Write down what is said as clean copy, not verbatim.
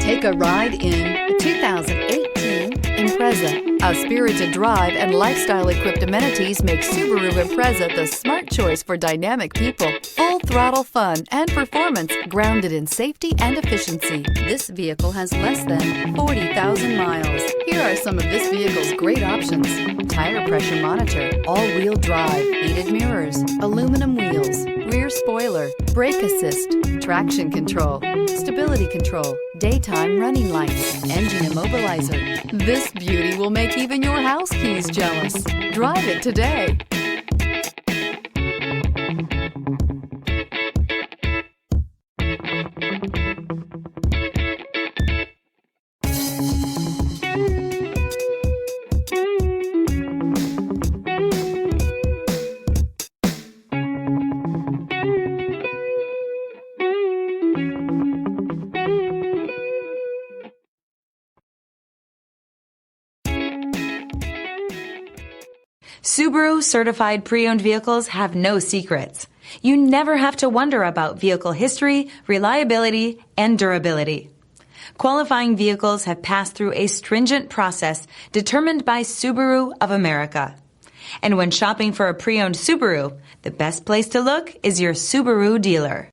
Take a ride in the 2018 Impreza. A spirited drive and lifestyle-equipped amenities make Subaru Impreza the smart choice for dynamic people. Full throttle fun and performance grounded in safety and efficiency. This vehicle has less than 40,000 miles. Here are some of this vehicle's great options: tire pressure monitor, all-wheel drive, heated mirrors, aluminum wheels, rear spoiler, brake assist, traction control, stability control, daytime running lights, engine immobilizer. This beauty will make even your house keys jealous. Drive it today. Subaru certified pre-owned vehicles have no secrets. You never have to wonder about vehicle history, reliability, and durability. Qualifying vehicles have passed through a stringent process determined by Subaru of America. And when shopping for a pre-owned Subaru, the best place to look is your Subaru dealer.